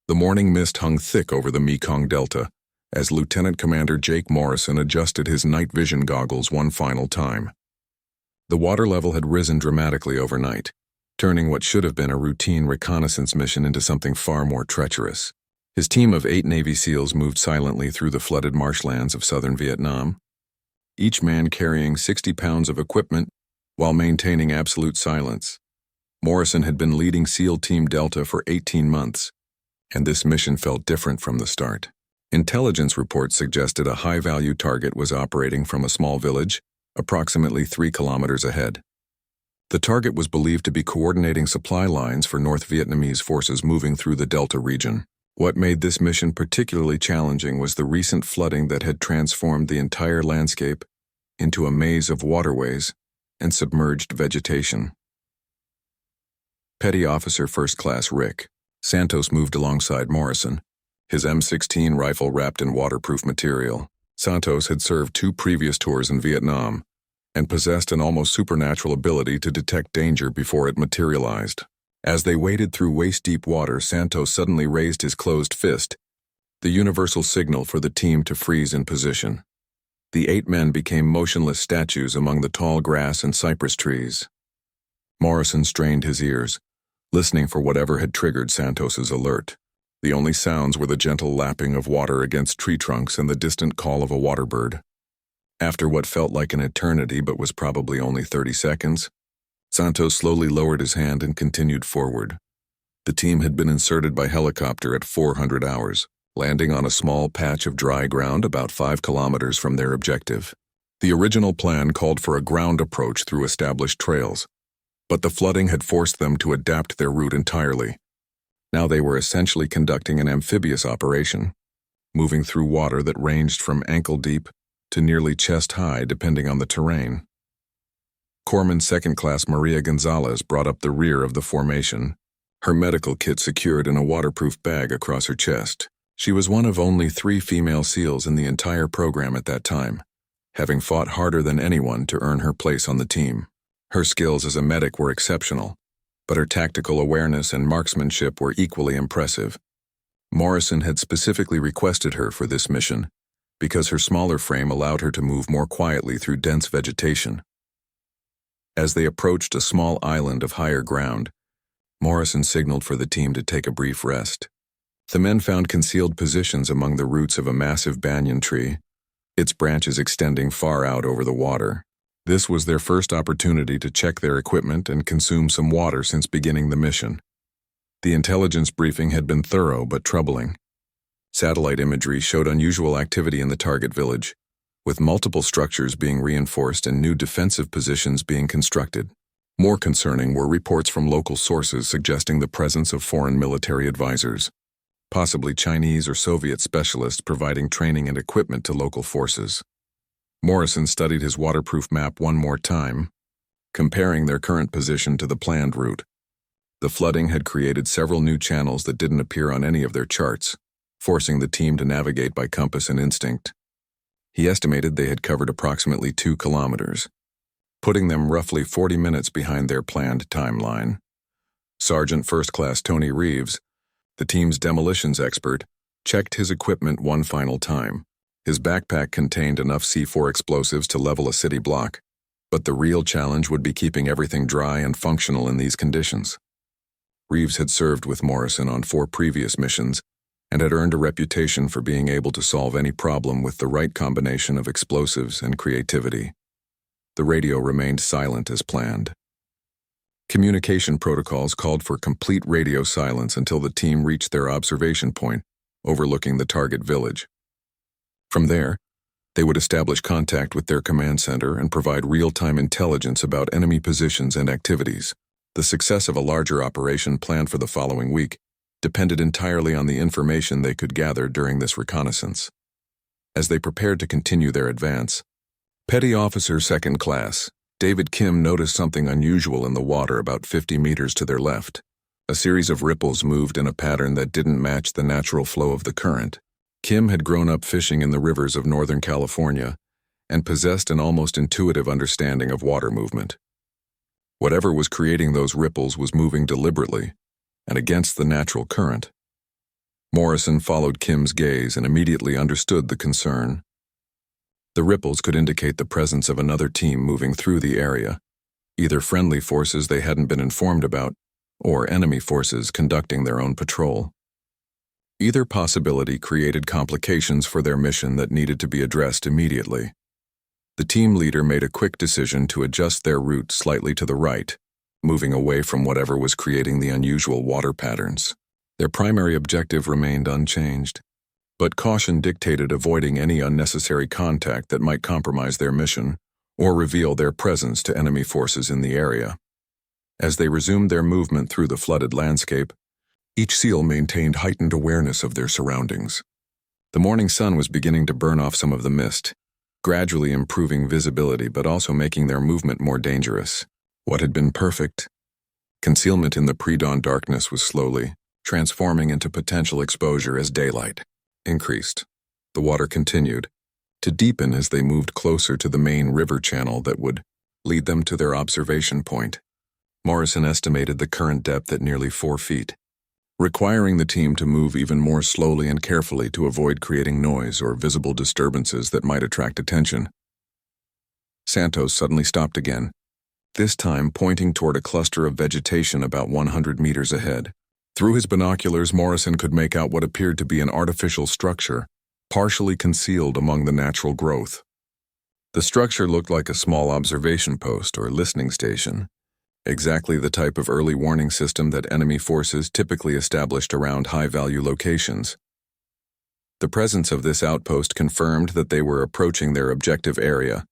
The morning mist hung thick over the Mekong Delta as Lieutenant Commander Jake Morrison adjusted his night vision goggles one final time. The water level had risen dramatically overnight, turning what should have been a routine reconnaissance mission into something far more treacherous. His team of 8 Navy SEALs moved silently through the flooded marshlands of southern Vietnam, each man carrying 60 pounds of equipment while maintaining absolute silence. Morrison had been leading SEAL Team Delta for 18 months, and this mission felt different from the start. Intelligence reports suggested a high-value target was operating from a small village, approximately 3 kilometers ahead. The target was believed to be coordinating supply lines for North Vietnamese forces moving through the Delta region. What made this mission particularly challenging was the recent flooding that had transformed the entire landscape into a maze of waterways and submerged vegetation. Petty Officer First Class Rick Santos moved alongside Morrison, his M16 rifle wrapped in waterproof material. Santos had served 2 previous tours in Vietnam and possessed an almost supernatural ability to detect danger before it materialized. As they waded through waist-deep water, Santos suddenly raised his closed fist, the universal signal for the team to freeze in position. The 8 men became motionless statues among the tall grass and cypress trees. Morrison strained his ears, listening for whatever had triggered Santos's alert. The only sounds were the gentle lapping of water against tree trunks and the distant call of a waterbird. After what felt like an eternity but was probably only 30 seconds, Santos slowly lowered his hand and continued forward. The team had been inserted by helicopter at 400 hours, landing on a small patch of dry ground about 5 kilometers from their objective. The original plan called for a ground approach through established trails, but the flooding had forced them to adapt their route entirely. Now they were essentially conducting an amphibious operation, moving through water that ranged from ankle-deep to nearly chest-high depending on the terrain. Corpsman Second Class Maria Gonzalez brought up the rear of the formation, her medical kit secured in a waterproof bag across her chest. She was one of only 3 female SEALs in the entire program at that time, having fought harder than anyone to earn her place on the team. Her skills as a medic were exceptional, but her tactical awareness and marksmanship were equally impressive. Morrison had specifically requested her for this mission because her smaller frame allowed her to move more quietly through dense vegetation. As they approached a small island of higher ground, Morrison signaled for the team to take a brief rest. The men found concealed positions among the roots of a massive banyan tree, its branches extending far out over the water. This was their first opportunity to check their equipment and consume some water since beginning the mission. The intelligence briefing had been thorough but troubling. Satellite imagery showed unusual activity in the target village, with multiple structures being reinforced and new defensive positions being constructed. More concerning were reports from local sources suggesting the presence of foreign military advisors, possibly Chinese or Soviet specialists providing training and equipment to local forces. Morrison studied his waterproof map one more time, comparing their current position to the planned route. The flooding had created several new channels that didn't appear on any of their charts, forcing the team to navigate by compass and instinct. He estimated they had covered approximately 2 kilometers, putting them roughly 40 minutes behind their planned timeline. Sergeant First Class Tony Reeves, the team's demolitions expert, checked his equipment one final time. His backpack contained enough C4 explosives to level a city block, but the real challenge would be keeping everything dry and functional in these conditions. Reeves had served with Morrison on 4 previous missions and had earned a reputation for being able to solve any problem with the right combination of explosives and creativity. The radio remained silent as planned. Communication protocols called for complete radio silence until the team reached their observation point, overlooking the target village. From there, they would establish contact with their command center and provide real-time intelligence about enemy positions and activities. The success of a larger operation planned for the following week depended entirely on the information they could gather during this reconnaissance. As they prepared to continue their advance, Petty Officer Second Class David Kim noticed something unusual in the water about 50 meters to their left. A series of ripples moved in a pattern that didn't match the natural flow of the current. Kim had grown up fishing in the rivers of Northern California and possessed an almost intuitive understanding of water movement. Whatever was creating those ripples was moving deliberately and against the natural current. Morrison followed Kim's gaze and immediately understood the concern. The ripples could indicate the presence of another team moving through the area, either friendly forces they hadn't been informed about, or enemy forces conducting their own patrol. Either possibility created complications for their mission that needed to be addressed immediately. The team leader made a quick decision to adjust their route slightly to the right, moving away from whatever was creating the unusual water patterns. Their primary objective remained unchanged, but caution dictated avoiding any unnecessary contact that might compromise their mission or reveal their presence to enemy forces in the area. As they resumed their movement through the flooded landscape, each SEAL maintained heightened awareness of their surroundings. The morning sun was beginning to burn off some of the mist, gradually improving visibility but also making their movement more dangerous. What had been perfect concealment in the pre-dawn darkness was slowly transforming into potential exposure as daylight increased. The water continued to deepen as they moved closer to the main river channel that would lead them to their observation point. Morrison estimated the current depth at nearly 4 feet, requiring the team to move even more slowly and carefully to avoid creating noise or visible disturbances that might attract attention. Santos suddenly stopped again, this time pointing toward a cluster of vegetation about 100 meters ahead. Through his binoculars, Morrison could make out what appeared to be an artificial structure, partially concealed among the natural growth. The structure looked like a small observation post or listening station, exactly the type of early warning system that enemy forces typically established around high-value locations. The presence of this outpost confirmed that they were approaching their objective area,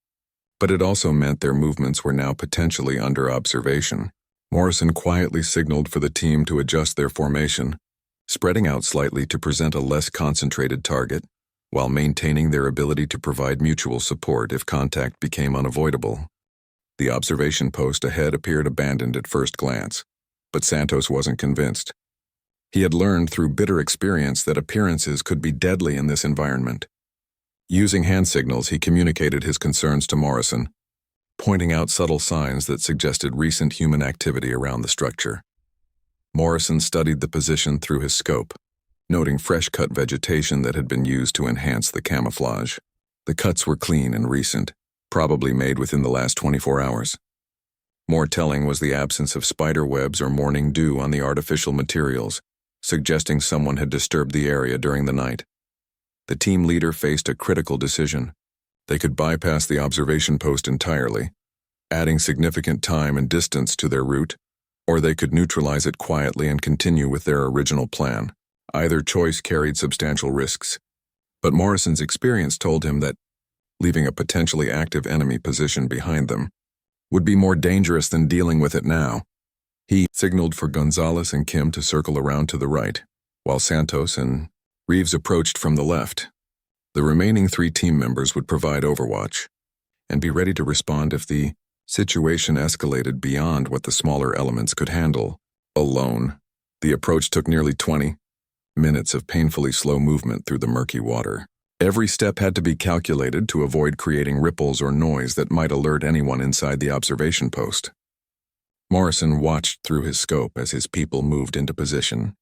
but it also meant their movements were now potentially under observation. Morrison quietly signaled for the team to adjust their formation, spreading out slightly to present a less concentrated target, while maintaining their ability to provide mutual support if contact became unavoidable. The observation post ahead appeared abandoned at first glance, but Santos wasn't convinced. He had learned through bitter experience that appearances could be deadly in this environment. Using hand signals, he communicated his concerns to Morrison, pointing out subtle signs that suggested recent human activity around the structure. Morrison studied the position through his scope, noting fresh-cut vegetation that had been used to enhance the camouflage. The cuts were clean and recent, probably made within the last 24 hours. More telling was the absence of spider webs or morning dew on the artificial materials, suggesting someone had disturbed the area during the night. The team leader faced a critical decision. They could bypass the observation post entirely, adding significant time and distance to their route, or they could neutralize it quietly and continue with their original plan. Either choice carried substantial risks, but Morrison's experience told him that leaving a potentially active enemy position behind them would be more dangerous than dealing with it now. He signaled for Gonzalez and Kim to circle around to the right, while Santos and Reeves approached from the left. The remaining 3 team members would provide overwatch and be ready to respond if the situation escalated beyond what the smaller elements could handle. Alone, the approach took nearly 20 minutes of painfully slow movement through the murky water. Every step had to be calculated to avoid creating ripples or noise that might alert anyone inside the observation post. Morrison watched through his scope as his people moved into position,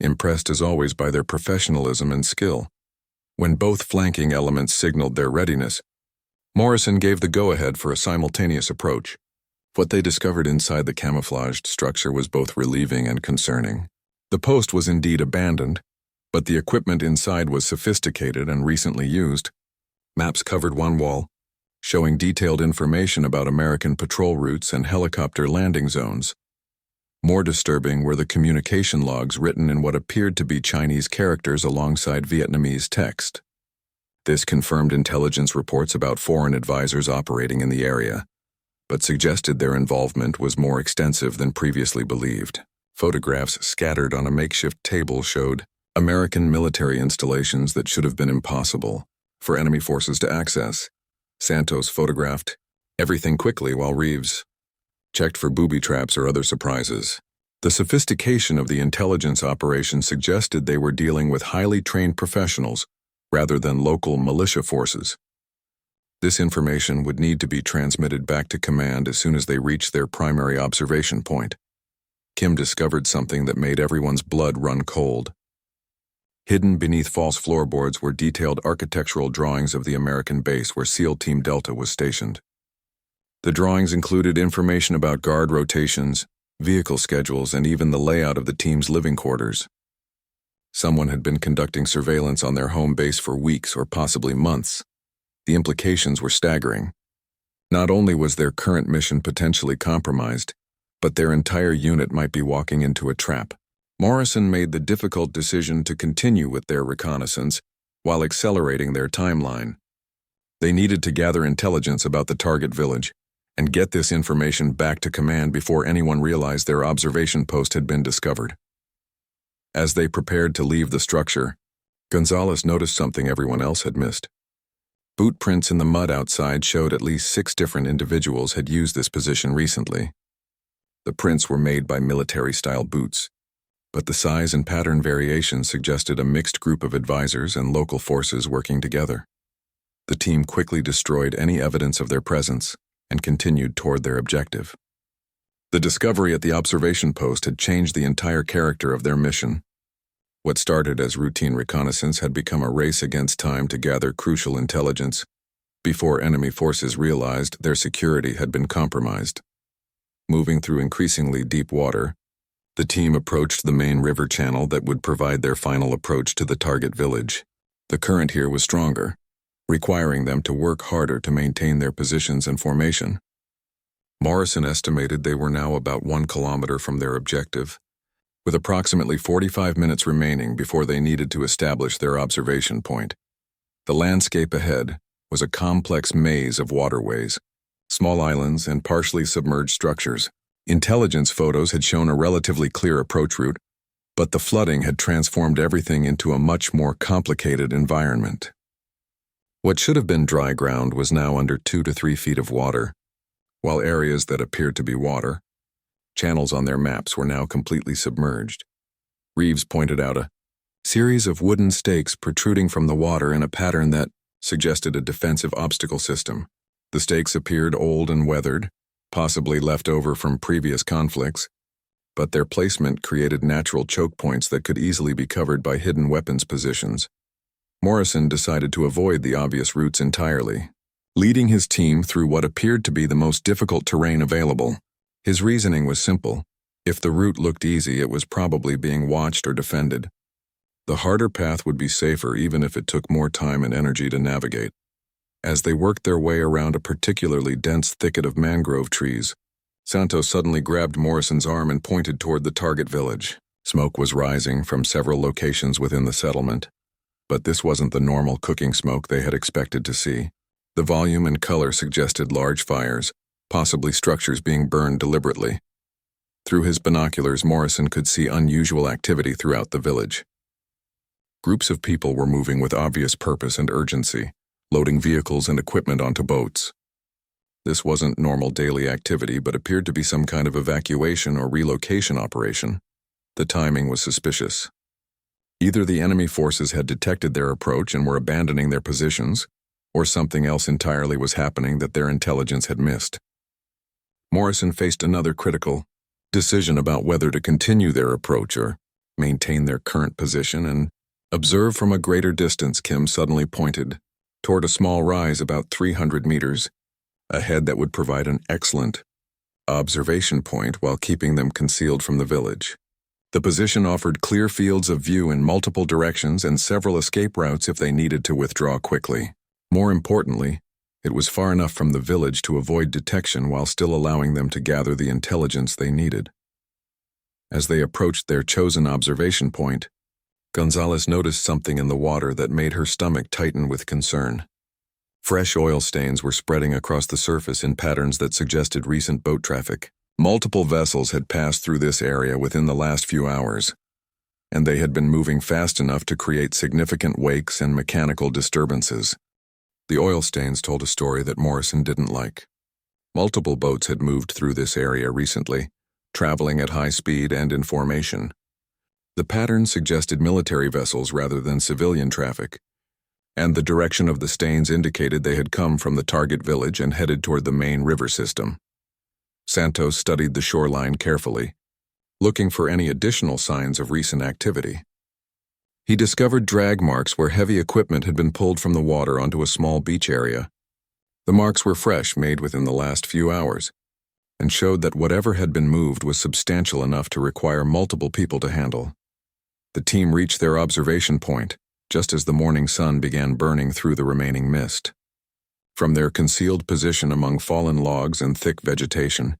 impressed as always by their professionalism and skill. When both flanking elements signaled their readiness, Morrison gave the go-ahead for a simultaneous approach. What they discovered inside the camouflaged structure was both relieving and concerning. The post was indeed abandoned, but the equipment inside was sophisticated and recently used. Maps covered one wall, showing detailed information about American patrol routes and helicopter landing zones. More disturbing were the communication logs written in what appeared to be Chinese characters alongside Vietnamese text. This confirmed intelligence reports about foreign advisors operating in the area, but suggested their involvement was more extensive than previously believed. Photographs scattered on a makeshift table showed American military installations that should have been impossible for enemy forces to access. Santos photographed everything quickly while Reeves checked for booby traps or other surprises. The sophistication of the intelligence operation suggested they were dealing with highly trained professionals rather than local militia forces. This information would need to be transmitted back to command as soon as they reached their primary observation point. Kim discovered something that made everyone's blood run cold. Hidden beneath false floorboards were detailed architectural drawings of the American base where SEAL Team Delta was stationed. The drawings included information about guard rotations, vehicle schedules, and even the layout of the team's living quarters. Someone had been conducting surveillance on their home base for weeks or possibly months. The implications were staggering. Not only was their current mission potentially compromised, but their entire unit might be walking into a trap. Morrison made the difficult decision to continue with their reconnaissance while accelerating their timeline. They needed to gather intelligence about the target village and get this information back to command before anyone realized their observation post had been discovered. As they prepared to leave the structure, Gonzalez noticed something everyone else had missed. Boot prints in the mud outside showed at least 6 different individuals had used this position recently. The prints were made by military-style boots, but the size and pattern variations suggested a mixed group of advisors and local forces working together. The team quickly destroyed any evidence of their presence and continued toward their objective. The discovery at the observation post had changed the entire character of their mission. What started as routine reconnaissance had become a race against time to gather crucial intelligence before enemy forces realized their security had been compromised. Moving through increasingly deep water, the team approached the main river channel that would provide their final approach to the target village. The current here was stronger, requiring them to work harder to maintain their positions and formation. Morrison estimated they were now about 1 kilometer from their objective, with approximately 45 minutes remaining before they needed to establish their observation point. The landscape ahead was a complex maze of waterways, small islands, and partially submerged structures. Intelligence photos had shown a relatively clear approach route, but the flooding had transformed everything into a much more complicated environment. What should have been dry ground was now under 2 to 3 feet of water, while areas that appeared to be water, channels on their maps, were now completely submerged. Reeves pointed out a series of wooden stakes protruding from the water in a pattern that suggested a defensive obstacle system. The stakes appeared old and weathered, possibly left over from previous conflicts, but their placement created natural choke points that could easily be covered by hidden weapons positions. Morrison decided to avoid the obvious routes entirely, leading his team through what appeared to be the most difficult terrain available. His reasoning was simple. If the route looked easy, it was probably being watched or defended. The harder path would be safer even if it took more time and energy to navigate. As they worked their way around a particularly dense thicket of mangrove trees, Santos suddenly grabbed Morrison's arm and pointed toward the target village. Smoke was rising from several locations within the settlement, but this wasn't the normal cooking smoke they had expected to see. The volume and color suggested large fires, possibly structures being burned deliberately. Through his binoculars, Morrison could see unusual activity throughout the village. Groups of people were moving with obvious purpose and urgency, loading vehicles and equipment onto boats. This wasn't normal daily activity, but appeared to be some kind of evacuation or relocation operation. The timing was suspicious. Either the enemy forces had detected their approach and were abandoning their positions, or something else entirely was happening that their intelligence had missed. Morrison faced another critical decision about whether to continue their approach or maintain their current position and observe from a greater distance. Kim suddenly pointed toward a small rise about 300 meters ahead that would provide an excellent observation point while keeping them concealed from the village. The position offered clear fields of view in multiple directions and several escape routes if they needed to withdraw quickly. More importantly, it was far enough from the village to avoid detection while still allowing them to gather the intelligence they needed. As they approached their chosen observation point, Gonzalez noticed something in the water that made her stomach tighten with concern. Fresh oil stains were spreading across the surface in patterns that suggested recent boat traffic. Multiple vessels had passed through this area within the last few hours, and they had been moving fast enough to create significant wakes and mechanical disturbances. The oil stains told a story that Morrison didn't like. Multiple boats had moved through this area recently, traveling at high speed and in formation. The pattern suggested military vessels rather than civilian traffic, and the direction of the stains indicated they had come from the target village and headed toward the main river system. Santos studied the shoreline carefully, looking for any additional signs of recent activity. He discovered drag marks where heavy equipment had been pulled from the water onto a small beach area. The marks were fresh, made within the last few hours, and showed that whatever had been moved was substantial enough to require multiple people to handle. The team reached their observation point just as the morning sun began burning through the remaining mist. From their concealed position among fallen logs and thick vegetation,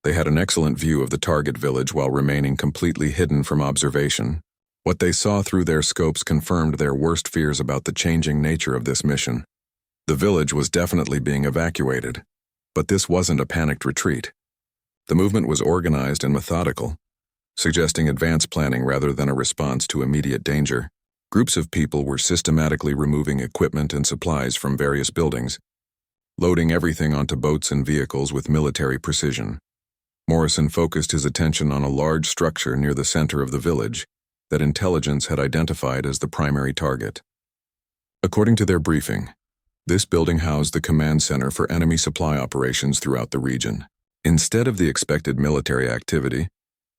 they had an excellent view of the target village while remaining completely hidden from observation. What they saw through their scopes confirmed their worst fears about the changing nature of this mission. The village was definitely being evacuated, but this wasn't a panicked retreat. The movement was organized and methodical, suggesting advanced planning rather than a response to immediate danger. Groups of people were systematically removing equipment and supplies from various buildings, loading everything onto boats and vehicles with military precision. Morrison focused his attention on a large structure near the center of the village that intelligence had identified as the primary target. According to their briefing, this building housed the command center for enemy supply operations throughout the region. Instead of the expected military activity,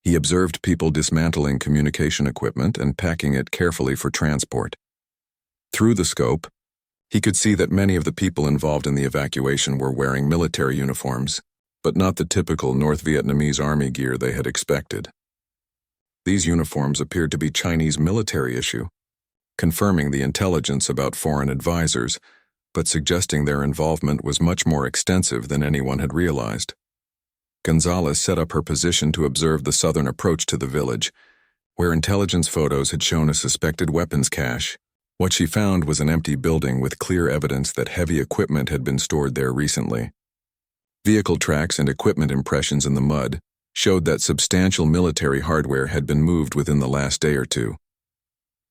he observed people dismantling communication equipment and packing it carefully for transport. Through the scope, he could see that many of the people involved in the evacuation were wearing military uniforms, but not the typical North Vietnamese army gear they had expected. These uniforms appeared to be Chinese military issue, confirming the intelligence about foreign advisors, but suggesting their involvement was much more extensive than anyone had realized. Gonzalez set up her position to observe the southern approach to the village, where intelligence photos had shown a suspected weapons cache. What she found was an empty building with clear evidence that heavy equipment had been stored there recently. Vehicle tracks and equipment impressions in the mud showed that substantial military hardware had been moved within the last day or two.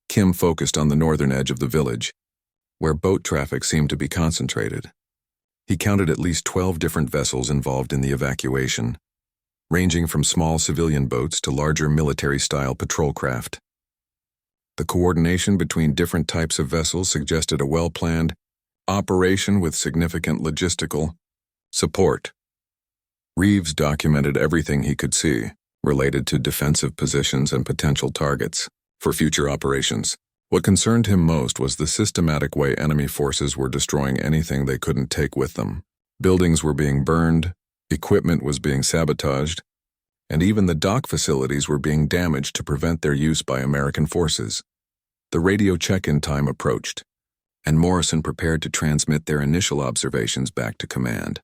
Kim focused on the northern edge of the village, where boat traffic seemed to be concentrated. He counted at least 12 different vessels involved in the evacuation, ranging from small civilian boats to larger military-style patrol craft. The coordination between different types of vessels suggested a well-planned operation with significant logistical support. Reeves documented everything he could see related to defensive positions and potential targets for future operations. What concerned him most was the systematic way enemy forces were destroying anything they couldn't take with them. Buildings were being burned, equipment was being sabotaged, and even the dock facilities were being damaged to prevent their use by American forces. The radio check-in time approached, and Morrison prepared to transmit their initial observations back to command.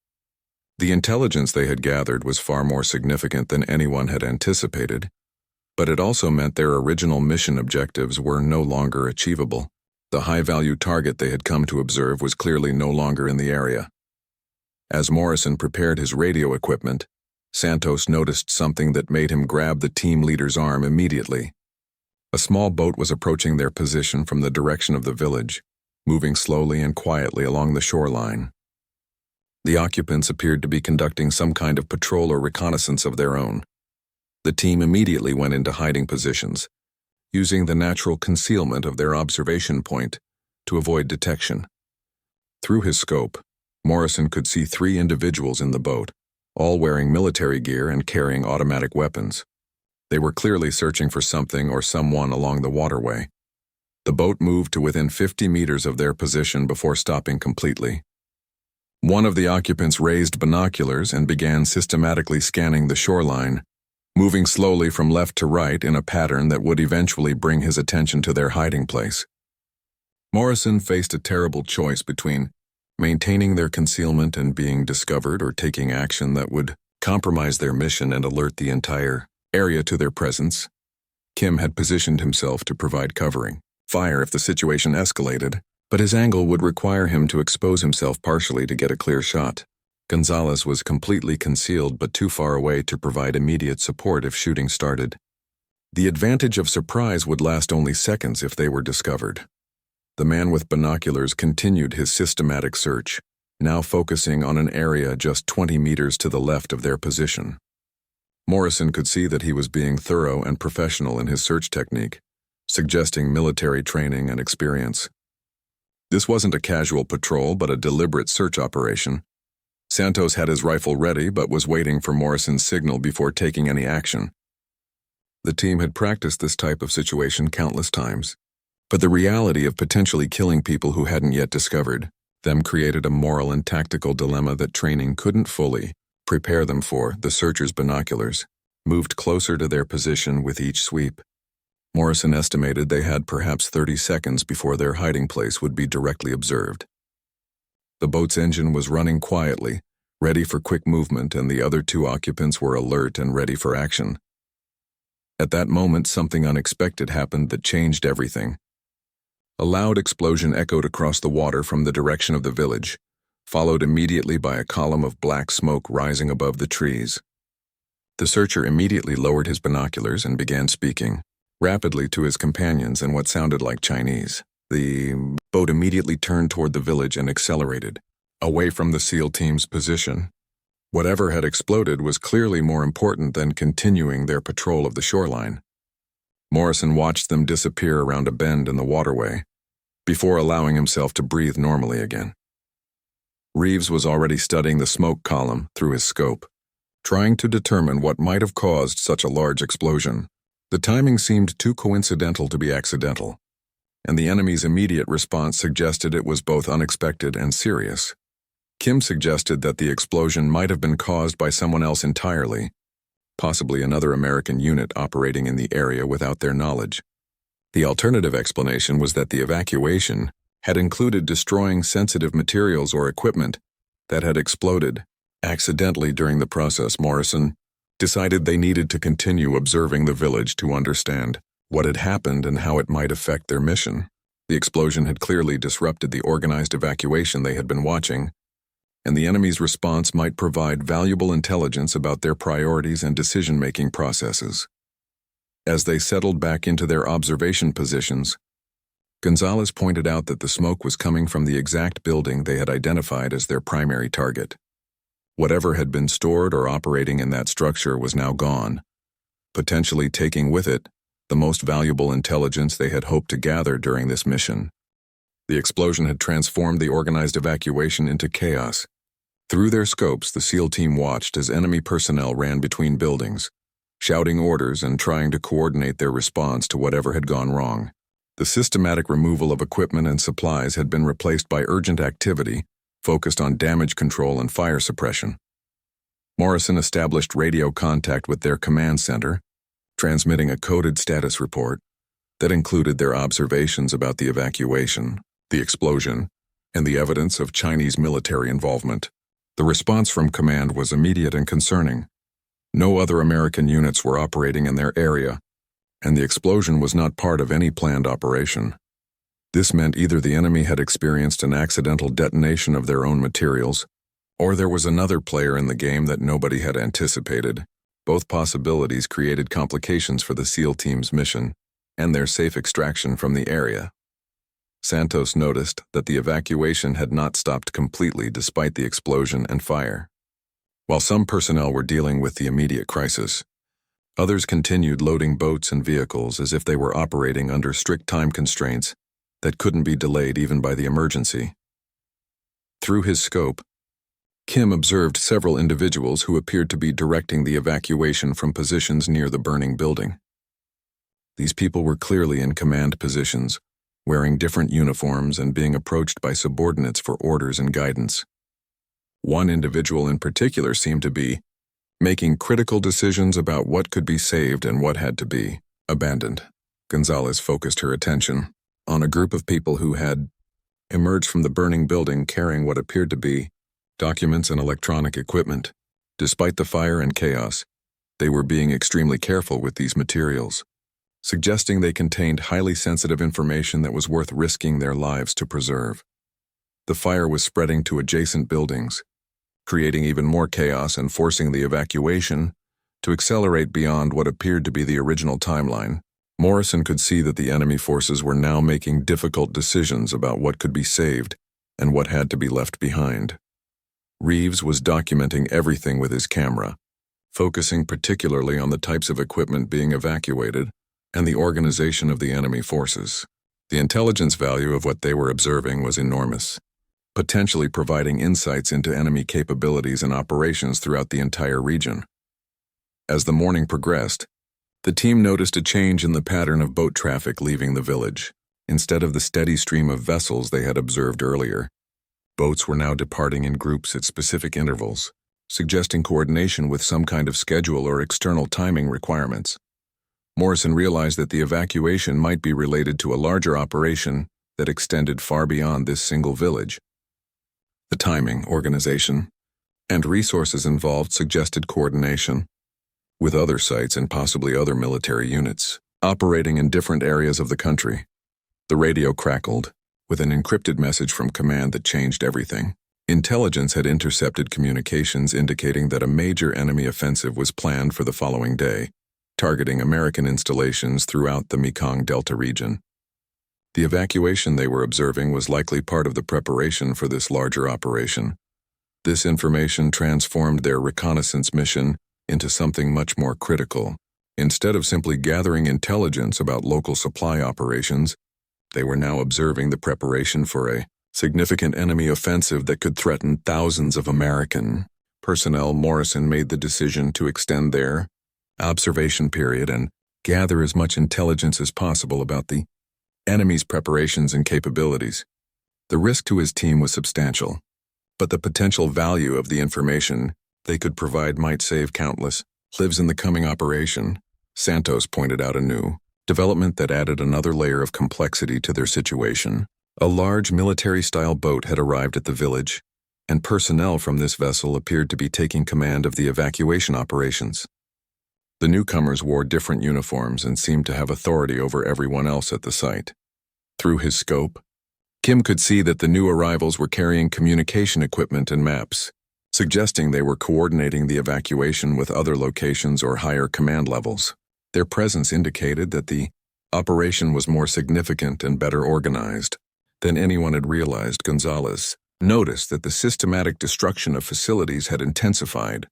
The intelligence they had gathered was far more significant than anyone had anticipated, but it also meant their original mission objectives were no longer achievable. The high-value target they had come to observe was clearly no longer in the area. As Morrison prepared his radio equipment, Santos noticed something that made him grab the team leader's arm immediately. A small boat was approaching their position from the direction of the village, moving slowly and quietly along the shoreline. The occupants appeared to be conducting some kind of patrol or reconnaissance of their own. The team immediately went into hiding positions, using the natural concealment of their observation point to avoid detection. Through his scope, Morrison could see 3 individuals in the boat, all wearing military gear and carrying automatic weapons. They were clearly searching for something or someone along the waterway. The boat moved to within 50 meters of their position before stopping completely. One of the occupants raised binoculars and began systematically scanning the shoreline, moving slowly from left to right in a pattern that would eventually bring his attention to their hiding place. Morrison faced a terrible choice between maintaining their concealment and being discovered or taking action that would compromise their mission and alert the entire area to their presence. Kim had positioned himself to provide covering fire if the situation escalated, but his angle would require him to expose himself partially to get a clear shot. Gonzalez was completely concealed but too far away to provide immediate support if shooting started. The advantage of surprise would last only seconds if they were discovered. The man with binoculars continued his systematic search, now focusing on an area just 20 meters to the left of their position. Morrison could see that he was being thorough and professional in his search technique, suggesting military training and experience. This wasn't a casual patrol but a deliberate search operation. Santos had his rifle ready but was waiting for Morrison's signal before taking any action. The team had practiced this type of situation countless times, But the reality of potentially killing people who hadn't yet discovered them created a moral and tactical dilemma that training couldn't fully prepare them for. The searchers' binoculars moved closer to their position with each sweep. Morrison estimated they had perhaps 30 seconds before their hiding place would be directly observed. The boat's engine was running quietly, ready for quick movement, and the other two occupants were alert and ready for action. At that moment, something unexpected happened that changed everything. A loud explosion echoed across the water from the direction of the village, followed immediately by a column of black smoke rising above the trees. The searcher immediately lowered his binoculars and began speaking rapidly to his companions in what sounded like Chinese. The boat immediately turned toward the village and accelerated, away from the SEAL team's position. Whatever had exploded was clearly more important than continuing their patrol of the shoreline. Morrison watched them disappear around a bend in the waterway, before allowing himself to breathe normally again. Reeves was already studying the smoke column through his scope, trying to determine what might have caused such a large explosion. The timing seemed too coincidental to be accidental, and the enemy's immediate response suggested it was both unexpected and serious. Kim suggested that the explosion might have been caused by someone else entirely, possibly another American unit operating in the area without their knowledge. The alternative explanation was that the evacuation had included destroying sensitive materials or equipment that had exploded accidentally during the process. Morrison decided they needed to continue observing the village to understand what had happened and how it might affect their mission. The explosion had clearly disrupted the organized evacuation they had been watching, and the enemy's response might provide valuable intelligence about their priorities and decision-making processes. As they settled back into their observation positions, Gonzalez pointed out that the smoke was coming from the exact building they had identified as their primary target. Whatever had been stored or operating in that structure was now gone, potentially taking with it the most valuable intelligence they had hoped to gather during this mission. The explosion had transformed the organized evacuation into chaos. Through their scopes, the SEAL team watched as enemy personnel ran between buildings, shouting orders and trying to coordinate their response to whatever had gone wrong. The systematic removal of equipment and supplies had been replaced by urgent activity focused on damage control and fire suppression. Morrison established radio contact with their command center, transmitting a coded status report that included their observations about the evacuation, the explosion, and the evidence of Chinese military involvement. The response from command was immediate and concerning. No other American units were operating in their area, and the explosion was not part of any planned operation. This meant either the enemy had experienced an accidental detonation of their own materials, or there was another player in the game that nobody had anticipated. Both possibilities created complications for the SEAL team's mission and their safe extraction from the area. Santos noticed that the evacuation had not stopped completely despite the explosion and fire. While some personnel were dealing with the immediate crisis, others continued loading boats and vehicles as if they were operating under strict time constraints that couldn't be delayed even by the emergency. Through his scope, Kim observed several individuals who appeared to be directing the evacuation from positions near the burning building. These people were clearly in command positions, wearing different uniforms and being approached by subordinates for orders and guidance. One individual in particular seemed to be making critical decisions about what could be saved and what had to be abandoned. Gonzalez focused her attention on a group of people who had emerged from the burning building carrying what appeared to be documents and electronic equipment. Despite the fire and chaos, they were being extremely careful with these materials, suggesting they contained highly sensitive information that was worth risking their lives to preserve. The fire was spreading to adjacent buildings, creating even more chaos and forcing the evacuation to accelerate beyond what appeared to be the original timeline. Morrison could see that the enemy forces were now making difficult decisions about what could be saved and what had to be left behind. Reeves was documenting everything with his camera, focusing particularly on the types of equipment being evacuated and the organization of the enemy forces. The intelligence value of what they were observing was enormous, potentially providing insights into enemy capabilities and operations throughout the entire region. As the morning progressed, the team noticed a change in the pattern of boat traffic leaving the village. instead of the steady stream of vessels they had observed earlier. Boats were now departing in groups at specific intervals, suggesting coordination with some kind of schedule or external timing requirements. Morrison realized that the evacuation might be related to a larger operation that extended far beyond this single village. The timing, organization, and resources involved suggested coordination with other sites and possibly other military units operating in different areas of the country. The radio crackled with an encrypted message from command that changed everything. Intelligence had intercepted communications indicating that a major enemy offensive was planned for the following day, targeting American installations throughout the Mekong Delta region. The evacuation they were observing was likely part of the preparation for this larger operation. This information transformed their reconnaissance mission into something much more critical. Instead of simply gathering intelligence about local supply operations, they were now observing the preparation for a significant enemy offensive that could threaten thousands of American personnel. Morrison made the decision to extend their observation period and gather as much intelligence as possible about the enemy's preparations and capabilities. The risk to his team was substantial, but the potential value of the information they could provide might save countless lives in the coming operation. Santos pointed out a new development that added another layer of complexity to their situation. A large military-style boat had arrived at the village, and personnel from this vessel appeared to be taking command of the evacuation operations. The newcomers wore different uniforms and seemed to have authority over everyone else at the site. Through his scope, Kim could see that the new arrivals were carrying communication equipment and maps, suggesting they were coordinating the evacuation with other locations or higher command levels. Their presence indicated that the operation was more significant and better organized than anyone had realized. Gonzalez noticed that the systematic destruction of facilities had intensified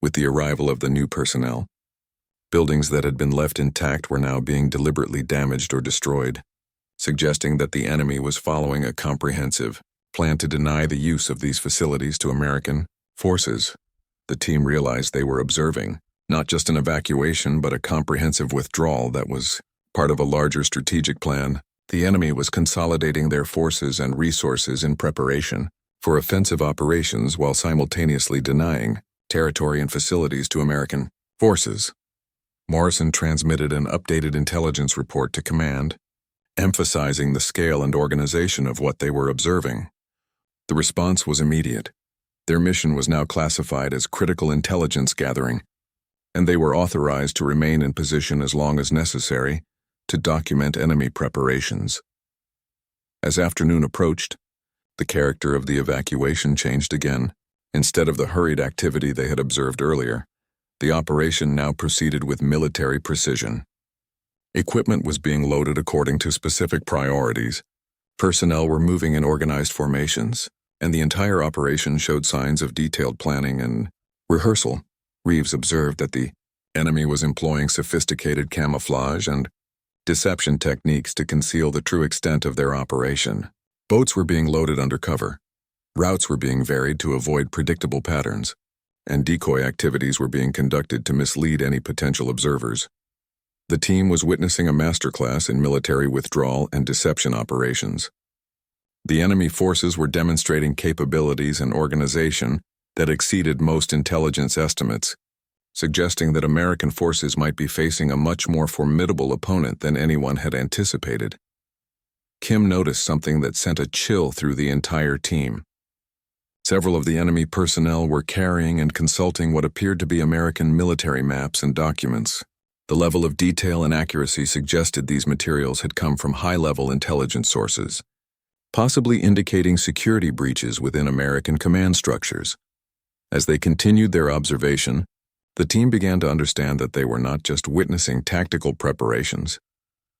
with the arrival of the new personnel. Buildings that had been left intact were now being deliberately damaged or destroyed, suggesting that the enemy was following a comprehensive plan to deny the use of these facilities to American forces. The team realized they were observing not just an evacuation but a comprehensive withdrawal that was part of a larger strategic plan. The enemy was consolidating their forces and resources in preparation for offensive operations while simultaneously denying territory and facilities to American forces. Morrison transmitted an updated intelligence report to command, emphasizing the scale and organization of what they were observing. The response was immediate. Their mission was now classified as critical intelligence gathering, and they were authorized to remain in position as long as necessary to document enemy preparations. As afternoon approached, the character of the evacuation changed again. Instead of the hurried activity they had observed earlier, the operation now proceeded with military precision. Equipment was being loaded according to specific priorities. Personnel were moving in organized formations, and the entire operation showed signs of detailed planning and rehearsal. Reeves observed that the enemy was employing sophisticated camouflage and deception techniques to conceal the true extent of their operation. Boats were being loaded under cover. Routes were being varied to avoid predictable patterns, and decoy activities were being conducted to mislead any potential observers. The team was witnessing a masterclass in military withdrawal and deception operations. The enemy forces were demonstrating capabilities and organization that exceeded most intelligence estimates, suggesting that American forces might be facing a much more formidable opponent than anyone had anticipated. Kim noticed something that sent a chill through the entire team. Several of the enemy personnel were carrying and consulting what appeared to be American military maps and documents. The level of detail and accuracy suggested these materials had come from high-level intelligence sources, possibly indicating security breaches within American command structures. As they continued their observation, the team began to understand that they were not just witnessing tactical preparations,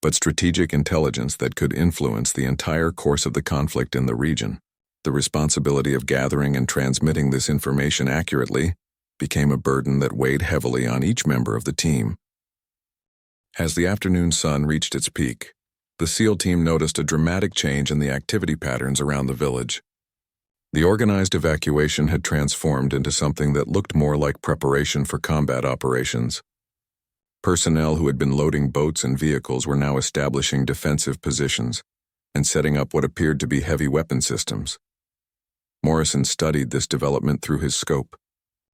but strategic intelligence that could influence the entire course of the conflict in the region. The responsibility of gathering and transmitting this information accurately became a burden that weighed heavily on each member of the team. As the afternoon sun reached its peak, the SEAL team noticed a dramatic change in the activity patterns around the village. The organized evacuation had transformed into something that looked more like preparation for combat operations. Personnel who had been loading boats and vehicles were now establishing defensive positions, and setting up what appeared to be heavy weapon systems. Morrison studied this development through his scope,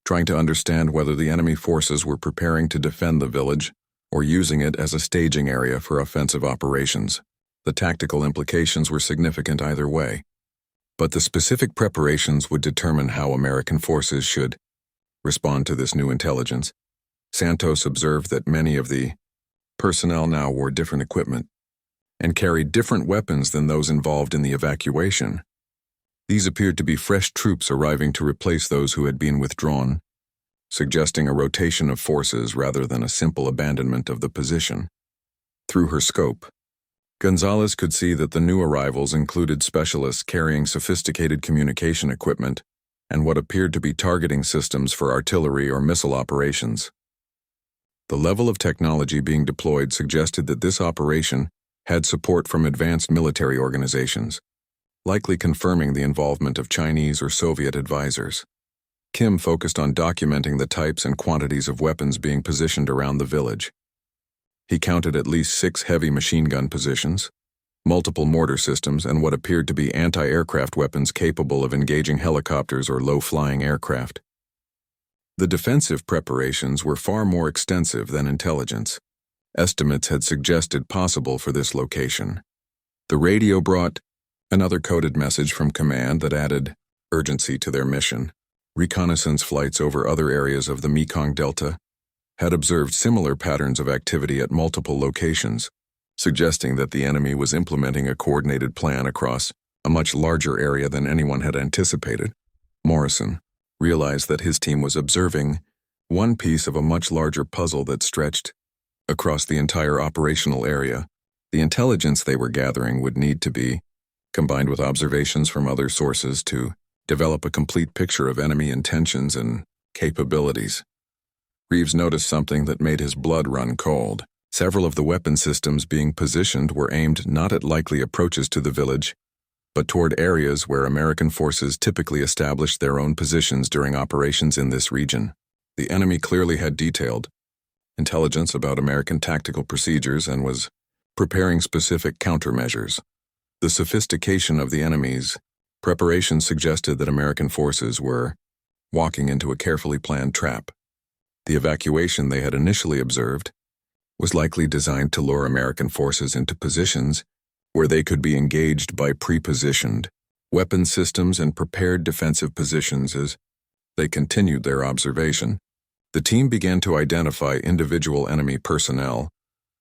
trying to understand whether the enemy forces were preparing to defend the village or using it as a staging area for offensive operations. The tactical implications were significant either way, but the specific preparations would determine how American forces should respond to this new intelligence. Santos observed that many of the personnel now wore different equipment and carried different weapons than those involved in the evacuation. These appeared to be fresh troops arriving to replace those who had been withdrawn, suggesting a rotation of forces rather than a simple abandonment of the position. Through her scope, Gonzalez could see that the new arrivals included specialists carrying sophisticated communication equipment and what appeared to be targeting systems for artillery or missile operations. The level of technology being deployed suggested that this operation had support from advanced military organizations, likely confirming the involvement of Chinese or Soviet advisors. Kim focused on documenting the types and quantities of weapons being positioned around the village. He counted at least 6 heavy machine gun positions, multiple mortar systems, and what appeared to be anti-aircraft weapons capable of engaging helicopters or low-flying aircraft. The defensive preparations were far more extensive than intelligence. Estimates had suggested possible for this location. The radio brought another coded message from command that added urgency to their mission. Reconnaissance flights over other areas of the Mekong Delta had observed similar patterns of activity at multiple locations, suggesting that the enemy was implementing a coordinated plan across a much larger area than anyone had anticipated. Morrison realized that his team was observing one piece of a much larger puzzle that stretched across the entire operational area. The intelligence they were gathering would need to be combined with observations from other sources to develop a complete picture of enemy intentions and capabilities. Reeves noticed something that made his blood run cold. Several of the weapon systems being positioned were aimed not at likely approaches to the village, but toward areas where American forces typically established their own positions during operations in this region. The enemy clearly had detailed intelligence about American tactical procedures and was preparing specific countermeasures. The sophistication of the enemy's preparations suggested that American forces were walking into a carefully planned trap. The evacuation they had initially observed was likely designed to lure American forces into positions where they could be engaged by pre-positioned weapon systems and prepared defensive positions. As they continued their observation, the team began to identify individual enemy personnel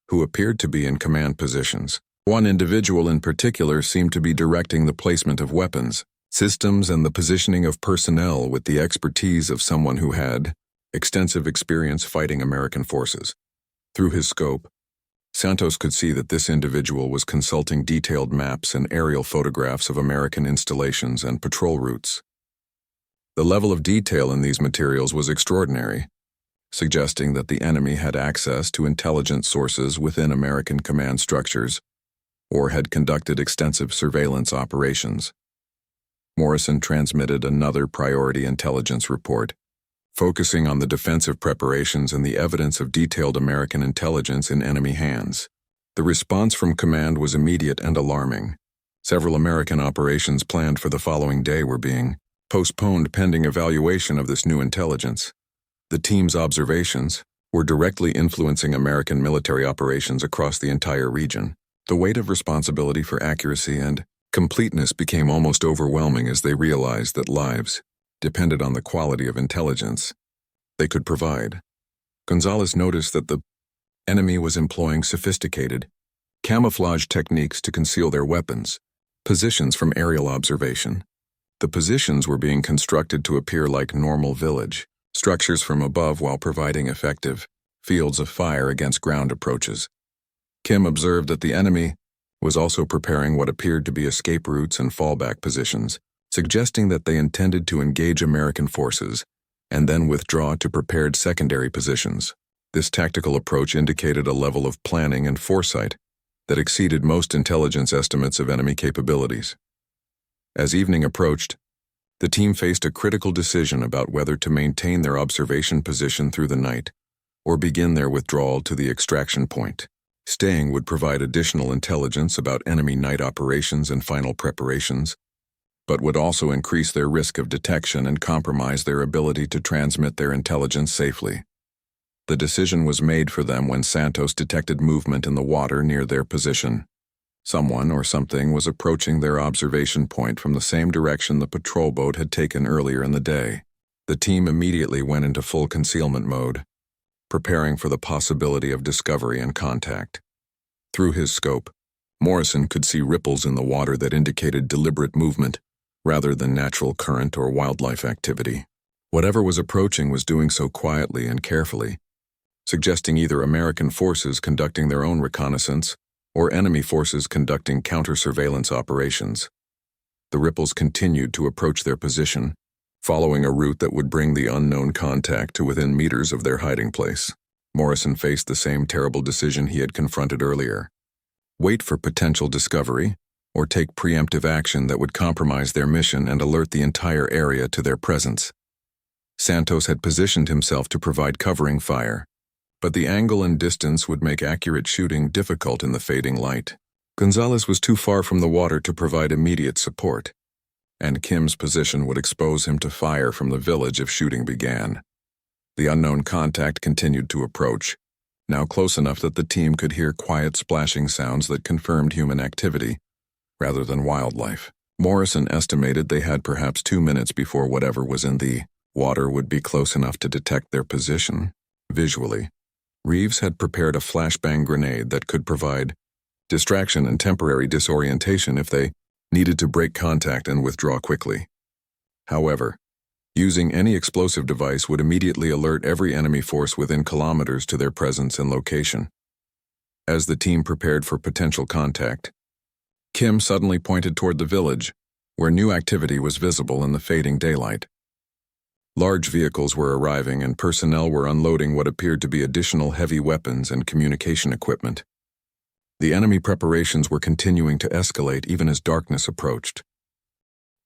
who appeared to be in command positions. One individual in particular seemed to be directing the placement of weapons, systems, and the positioning of personnel with the expertise of someone who had extensive experience fighting American forces. Through his scope, Santos could see that this individual was consulting detailed maps and aerial photographs of American installations and patrol routes. The level of detail in these materials was extraordinary, suggesting that the enemy had access to intelligence sources within American command structures or had conducted extensive surveillance operations. Morrison transmitted another priority intelligence report, focusing on the defensive preparations and the evidence of detailed American intelligence in enemy hands. The response from command was immediate and alarming. Several American operations planned for the following day were being postponed pending evaluation of this new intelligence. The team's observations were directly influencing American military operations across the entire region. The weight of responsibility for accuracy and completeness became almost overwhelming as they realized that lives depended on the quality of intelligence they could provide. Gonzalez noticed that the enemy was employing sophisticated camouflage techniques to conceal their weapons, positions from aerial observation. The positions were being constructed to appear like normal village structures from above while providing effective fields of fire against ground approaches. Kim observed that the enemy was also preparing what appeared to be escape routes and fallback positions, suggesting that they intended to engage American forces and then withdraw to prepared secondary positions. This tactical approach indicated a level of planning and foresight that exceeded most intelligence estimates of enemy capabilities. As evening approached, the team faced a critical decision about whether to maintain their observation position through the night or begin their withdrawal to the extraction point. Staying would provide additional intelligence about enemy night operations and final preparations, but would also increase their risk of detection and compromise their ability to transmit their intelligence safely. The decision was made for them when Santos detected movement in the water near their position. Someone or something was approaching their observation point from the same direction the patrol boat had taken earlier in the day. The team immediately went into full concealment mode, preparing for the possibility of discovery and contact. Through his scope, Morrison could see ripples in the water that indicated deliberate movement, rather than natural current or wildlife activity. Whatever was approaching was doing so quietly and carefully, suggesting either American forces conducting their own reconnaissance or enemy forces conducting counter-surveillance operations. The ripples continued to approach their position, following a route that would bring the unknown contact to within meters of their hiding place. Morrison faced the same terrible decision he had confronted earlier: wait for potential discovery, or take preemptive action that would compromise their mission and alert the entire area to their presence. Santos had positioned himself to provide covering fire, but the angle and distance would make accurate shooting difficult in the fading light. Gonzalez was too far from the water to provide immediate support, and Kim's position would expose him to fire from the village if shooting began. The unknown contact continued to approach, now close enough that the team could hear quiet splashing sounds that confirmed human activity, rather than wildlife. Morrison estimated they had perhaps 2 minutes before whatever was in the water would be close enough to detect their position visually. Reeves had prepared a flashbang grenade that could provide distraction and temporary disorientation if they needed to break contact and withdraw quickly. However, using any explosive device would immediately alert every enemy force within kilometers to their presence and location. As the team prepared for potential contact, Kim suddenly pointed toward the village, where new activity was visible in the fading daylight. Large vehicles were arriving and personnel were unloading what appeared to be additional heavy weapons and communication equipment. The enemy preparations were continuing to escalate even as darkness approached.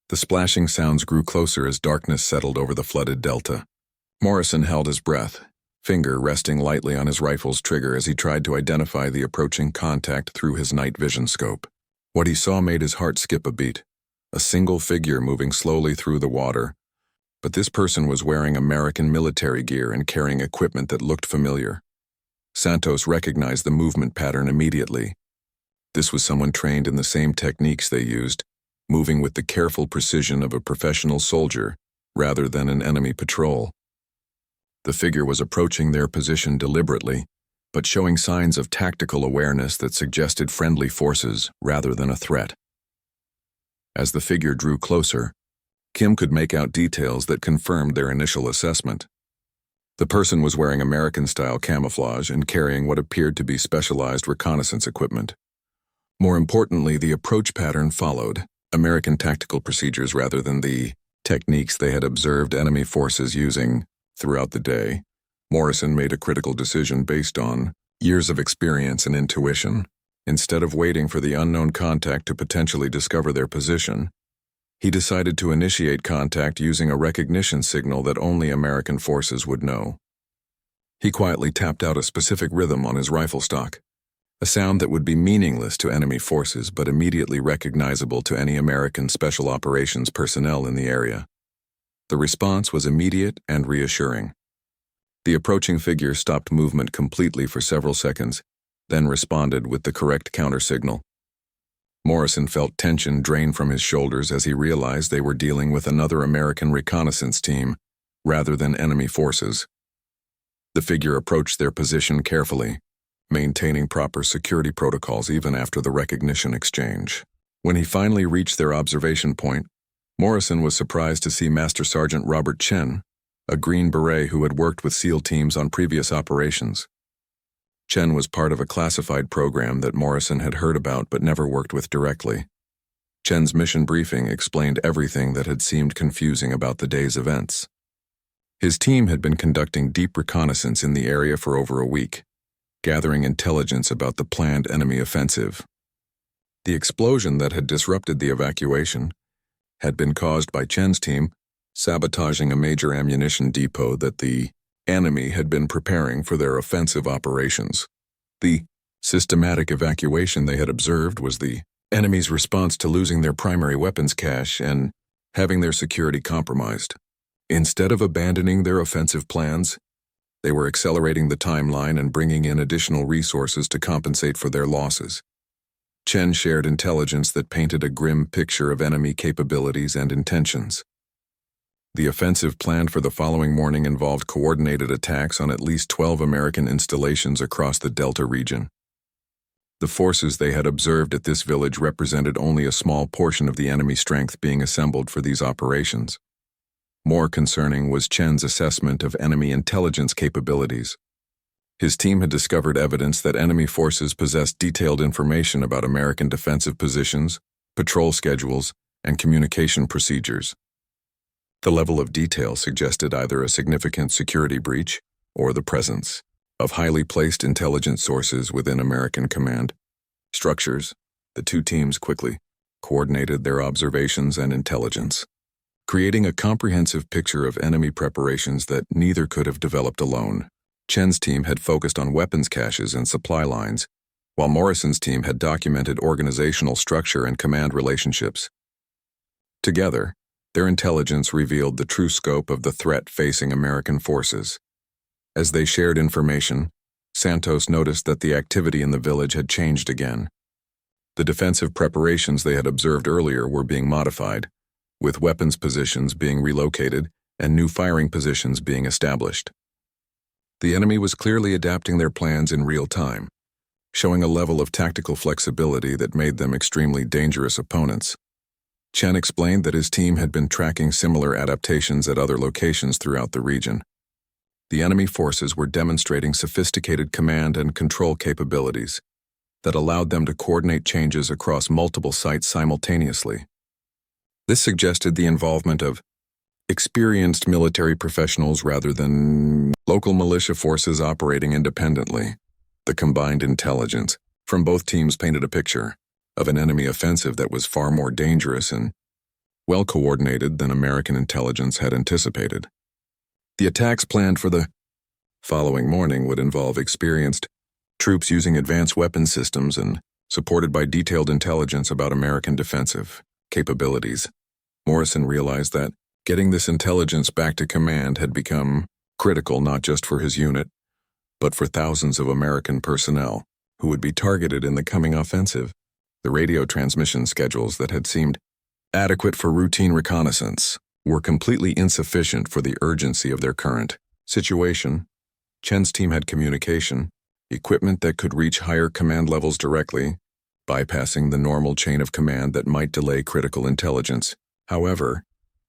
The splashing sounds grew closer as darkness settled over the flooded delta. Morrison held his breath, finger resting lightly on his rifle's trigger as he tried to identify the approaching contact through his night vision scope. What he saw made his heart skip a beat: a single figure moving slowly through the water, but this person was wearing American military gear and carrying equipment that looked familiar. Santos recognized the movement pattern immediately. This was someone trained in the same techniques they used, moving with the careful precision of a professional soldier rather than an enemy patrol. The figure was approaching their position deliberately, but showing signs of tactical awareness that suggested friendly forces rather than a threat. As the figure drew closer, Kim could make out details that confirmed their initial assessment. The person was wearing American-style camouflage and carrying what appeared to be specialized reconnaissance equipment. More importantly, the approach pattern followed American tactical procedures rather than the techniques they had observed enemy forces using throughout the day. Morrison made a critical decision based on years of experience and intuition. Instead of waiting for the unknown contact to potentially discover their position, he decided to initiate contact using a recognition signal that only American forces would know. He quietly tapped out a specific rhythm on his rifle stock, a sound that would be meaningless to enemy forces but immediately recognizable to any American special operations personnel in the area. The response was immediate and reassuring. The approaching figure stopped movement completely for several seconds, then responded with the correct counter-signal. Morrison felt tension drain from his shoulders as he realized they were dealing with another American reconnaissance team, rather than enemy forces. The figure approached their position carefully, maintaining proper security protocols even after the recognition exchange. When he finally reached their observation point, Morrison was surprised to see Master Sergeant Robert Chen, a Green Beret who had worked with SEAL teams on previous operations. Chen was part of a classified program that Morrison had heard about but never worked with directly. Chen's mission briefing explained everything that had seemed confusing about the day's events. His team had been conducting deep reconnaissance in the area for over a week, gathering intelligence about the planned enemy offensive. The explosion that had disrupted the evacuation had been caused by Chen's team sabotaging a major ammunition depot that the enemy had been preparing for their offensive operations. The systematic evacuation they had observed was the enemy's response to losing their primary weapons cache and having their security compromised. Instead of abandoning their offensive plans, they were accelerating the timeline and bringing in additional resources to compensate for their losses. Chen shared intelligence that painted a grim picture of enemy capabilities and intentions. The offensive planned for the following morning involved coordinated attacks on at least 12 American installations across the Delta region. The forces they had observed at this village represented only a small portion of the enemy strength being assembled for these operations. More concerning was Chen's assessment of enemy intelligence capabilities. His team had discovered evidence that enemy forces possessed detailed information about American defensive positions, patrol schedules, and communication procedures. The level of detail suggested either a significant security breach or the presence of highly placed intelligence sources within American command structures. The two teams quickly coordinated their observations and intelligence, creating a comprehensive picture of enemy preparations that neither could have developed alone. Chen's team had focused on weapons caches and supply lines, while Morrison's team had documented organizational structure and command relationships. Together, their intelligence revealed the true scope of the threat facing American forces. As they shared information, Santos noticed that the activity in the village had changed again. The defensive preparations they had observed earlier were being modified, with weapons positions being relocated and new firing positions being established. The enemy was clearly adapting their plans in real time, showing a level of tactical flexibility that made them extremely dangerous opponents. Chen explained that his team had been tracking similar adaptations at other locations throughout the region. The enemy forces were demonstrating sophisticated command and control capabilities that allowed them to coordinate changes across multiple sites simultaneously. This suggested the involvement of experienced military professionals rather than local militia forces operating independently. The combined intelligence from both teams painted a picture of an enemy offensive that was far more dangerous and well-coordinated than American intelligence had anticipated. The attacks planned for the following morning would involve experienced troops using advanced weapon systems and supported by detailed intelligence about American defensive capabilities. Morrison realized that getting this intelligence back to command had become critical not just for his unit, but for thousands of American personnel who would be targeted in the coming offensive. The radio transmission schedules that had seemed adequate for routine reconnaissance were completely insufficient for the urgency of their current situation. Chen's team had communication, equipment that could reach higher command levels directly, bypassing the normal chain of command that might delay critical intelligence. However,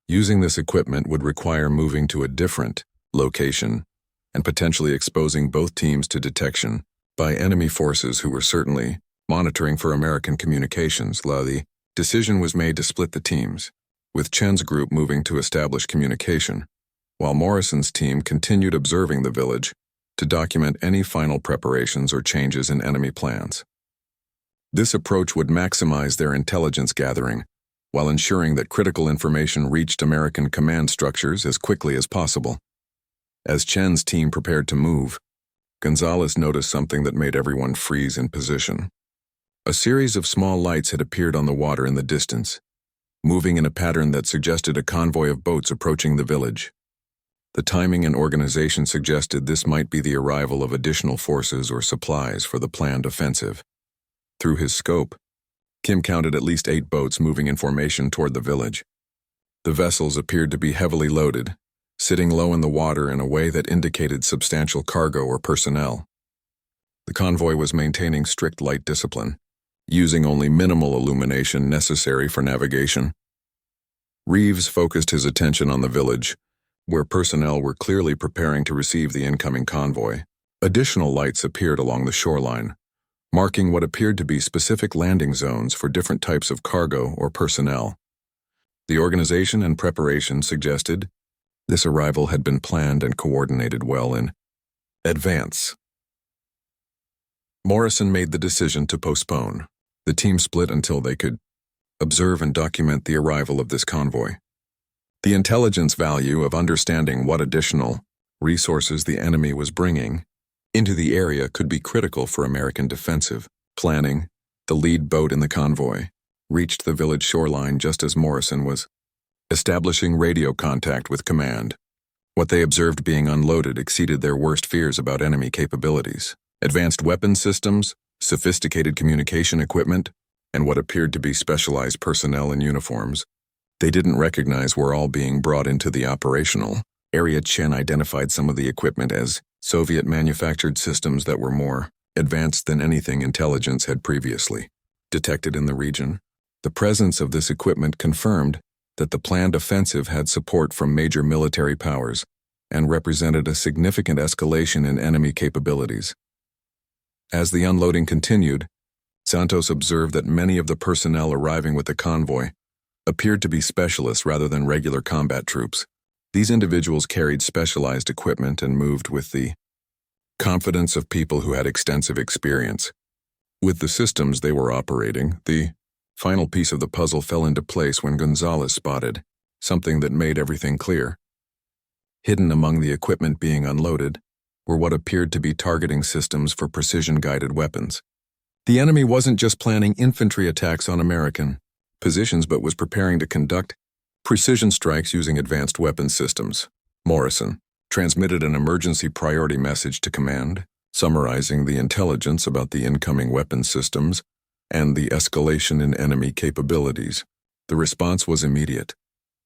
using this equipment would require moving to a different location and potentially exposing both teams to detection by enemy forces who were certainly monitoring for American communications. The decision was made to split the teams, with Chen's group moving to establish communication, while Morrison's team continued observing the village to document any final preparations or changes in enemy plans. This approach would maximize their intelligence gathering while ensuring that critical information reached American command structures as quickly as possible. As Chen's team prepared to move, Gonzalez noticed something that made everyone freeze in position. A series of small lights had appeared on the water in the distance, moving in a pattern that suggested a convoy of boats approaching the village. The timing and organization suggested this might be the arrival of additional forces or supplies for the planned offensive. Through his scope, Kim counted at least 8 boats moving in formation toward the village. The vessels appeared to be heavily loaded, sitting low in the water in a way that indicated substantial cargo or personnel. The convoy was maintaining strict light discipline, using only minimal illumination necessary for navigation. Reeves focused his attention on the village, where personnel were clearly preparing to receive the incoming convoy. Additional lights appeared along the shoreline, marking what appeared to be specific landing zones for different types of cargo or personnel. The organization and preparation suggested this arrival had been planned and coordinated well in advance. Morrison made the decision to postpone. The team split until they could observe and document the arrival of this convoy. The intelligence value of understanding what additional resources the enemy was bringing into the area could be critical for American defensive planning. The lead boat in the convoy reached the village shoreline just as Morrison was establishing radio contact with command. What they observed being unloaded exceeded their worst fears about enemy capabilities. Advanced weapon systems, sophisticated communication equipment, and what appeared to be specialized personnel in uniforms they didn't recognize were all being brought into the operational area. Chen identified some of the equipment as Soviet-manufactured systems that were more advanced than anything intelligence had previously detected in the region. The presence of this equipment confirmed that the planned offensive had support from major military powers and represented a significant escalation in enemy capabilities. As the unloading continued, Santos observed that many of the personnel arriving with the convoy appeared to be specialists rather than regular combat troops. These individuals carried specialized equipment and moved with the confidence of people who had extensive experience with the systems they were operating. The final piece of the puzzle fell into place when Gonzalez spotted something that made everything clear. Hidden among the equipment being unloaded were what appeared to be targeting systems for precision-guided weapons. The enemy wasn't just planning infantry attacks on American positions but was preparing to conduct precision strikes using advanced weapon systems. Morrison transmitted an emergency priority message to command, summarizing the intelligence about the incoming weapon systems and the escalation in enemy capabilities. The response was immediate.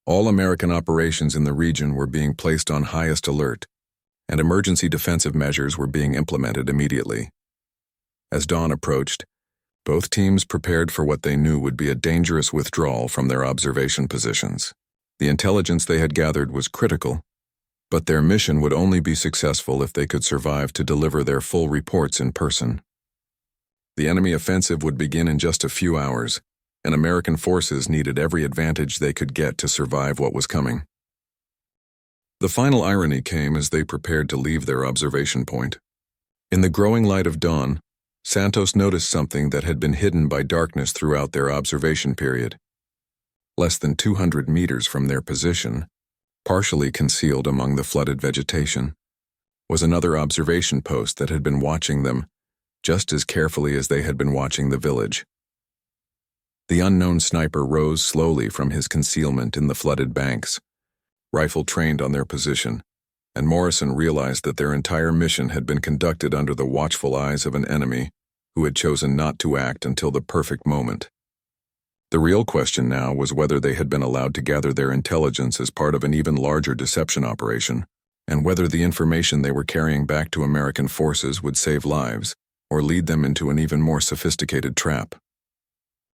All American operations in the region were being placed on highest alert, and emergency defensive measures were being implemented immediately. As dawn approached, both teams prepared for what they knew would be a dangerous withdrawal from their observation positions. The intelligence they had gathered was critical, but their mission would only be successful if they could survive to deliver their full reports in person. The enemy offensive would begin in just a few hours, and American forces needed every advantage they could get to survive what was coming. The final irony came as they prepared to leave their observation point. In the growing light of dawn, Santos noticed something that had been hidden by darkness throughout their observation period. Less than 200 meters from their position, partially concealed among the flooded vegetation, was another observation post that had been watching them just as carefully as they had been watching the village. The unknown sniper rose slowly from his concealment in the flooded banks, rifle trained on their position, and Morrison realized that their entire mission had been conducted under the watchful eyes of an enemy who had chosen not to act until the perfect moment. The real question now was whether they had been allowed to gather their intelligence as part of an even larger deception operation, and whether the information they were carrying back to American forces would save lives or lead them into an even more sophisticated trap.